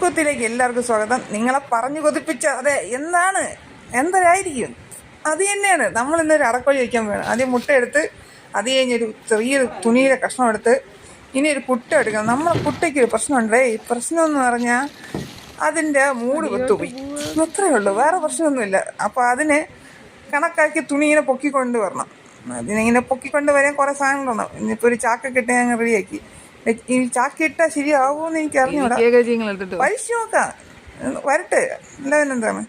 നോക്കത്തിലേക്ക് എല്ലാവർക്കും സ്വാഗതം. നിങ്ങളെ പറഞ്ഞു കൊതിപ്പിച്ച അതെ എന്തായിരിക്കും അത് തന്നെയാണ്. നമ്മൾ ഇന്നൊരു അടക്കോഴി വയ്ക്കാൻ വേണം. ആദ്യം മുട്ടയെടുത്ത് അത് കഴിഞ്ഞൊരു ചെറിയൊരു തുണിയുടെ കഷ്ണം എടുത്ത് ഇനി ഒരു കുട്ട എടുക്കണം. നമ്മളെ കുട്ടയ്ക്ക് ഒരു പ്രശ്നമുണ്ടേ. ഈ പ്രശ്നം എന്ന് പറഞ്ഞാൽ അതിൻ്റെ മൂട് വെത്തുപോയി, അത്രയേ ഉള്ളൂ, വേറെ പ്രശ്നമൊന്നുമില്ല. അപ്പോൾ അതിനെ കണക്കാക്കി തുണി ഇങ്ങനെ പൊക്കിക്കൊണ്ട് വരണം. അതിനിങ്ങനെ പൊക്കിക്കൊണ്ട് വരാൻ കുറേ സാധനങ്ങളുണ്ടാവും. ഇനിയിപ്പോൾ ഒരു ചാക്കൊക്കെ ഇട്ട് ഞങ്ങൾ റെഡിയാക്കി. ഈ ചാക്കിട്ടാൽ ശരിയാവുമെന്ന് എനിക്ക് അറിഞ്ഞൂടാ. പൈസ നോക്കാം, വരട്ടെ, എന്താണ്.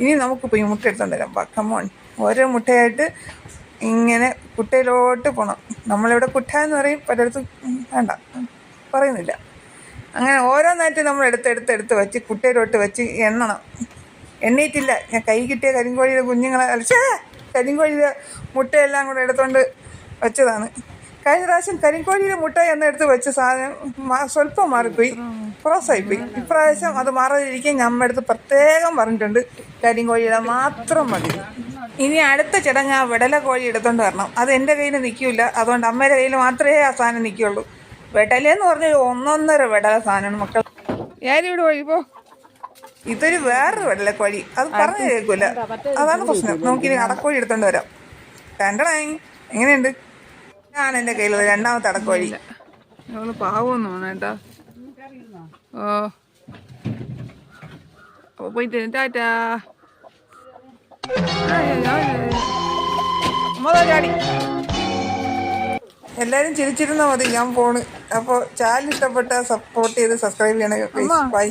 ഇനി നമുക്കിപ്പോൾ ഈ മുട്ട എടുത്തോണ്ട് വരാം. കമ്മോൺ, ഓരോ മുട്ടയായിട്ട് ഇങ്ങനെ കുട്ടയിലോട്ട് പോകണം. നമ്മളിവിടെ കുട്ട എന്ന് പറയും, പലയിടത്തും വേണ്ട പറയുന്നില്ല. അങ്ങനെ ഓരോന്നായിട്ട് നമ്മൾ എടുത്ത് വെച്ച് കുട്ടയിലോട്ട് വെച്ച് എണ്ണണം. എണ്ണീറ്റില്ല, ഞാൻ കൈ കിട്ടിയ കരിങ്കോഴിയുടെ കുഞ്ഞുങ്ങളെ കരിങ്കോഴിയുടെ മുട്ടയെല്ലാം കൂടെ എടുത്തുകൊണ്ട് വെച്ചതാണ്. കഴിഞ്ഞ പ്രാവശ്യം കരിങ്കോഴിയുടെ മുട്ട എന്നെടുത്ത് വെച്ച സാധനം സ്വല്പം മാറിപ്പോയി, ക്രോസായിപ്പോയി. ഇപ്രാവശ്യം അത് മാറാതിരിക്കാൻ ഞമ്മടുത്ത് പ്രത്യേകം പറഞ്ഞിട്ടുണ്ട്, കരിങ്കോഴിയുടെ മാത്രം മതി. ഇനി അടുത്ത ചടങ്ങ് ആ വിടല കോഴി എടുത്തോണ്ട് വരണം. അത് എൻ്റെ കയ്യിൽ നിൽക്കില്ല, അതുകൊണ്ട് അമ്മയുടെ കയ്യിൽ മാത്രമേ ആ സാധനം നിൽക്കുകയുള്ളൂ. വിടലെന്ന് പറഞ്ഞൊരു 1.5 വിടല സാധനമാണ് മക്കൾ. ഞാനിവിടെ കോഴിപ്പോ ഇതൊരു വേറൊരു വിടലക്കോഴി, അത് പറഞ്ഞു കേൾക്കൂല, അതാണ് പ്രശ്നം. നമുക്കിനി അടക്കോഴി എടുത്തോണ്ട് വരാം. രണ്ടണായി എങ്ങനെയുണ്ട്? ഞാൻ എൻ്റെ കയ്യിലുള്ള രണ്ടാമത്തെ അടക്കോഴി. ഞങ്ങൾ പാവമെന്ന് വേണേട്ടാ. ഓ പോയിട്ട് ടാറ്റാ. ചാടി. എല്ലാവരും ചിരിച്ചിരുന്നാൽ മതി, ഞാൻ പോണ്. അപ്പോൾ ചാനൽ ഇഷ്ടപ്പെട്ടാൽ സപ്പോർട്ട് ചെയ്ത് സബ്സ്ക്രൈബ് ചെയ്യണേ. ബൈ.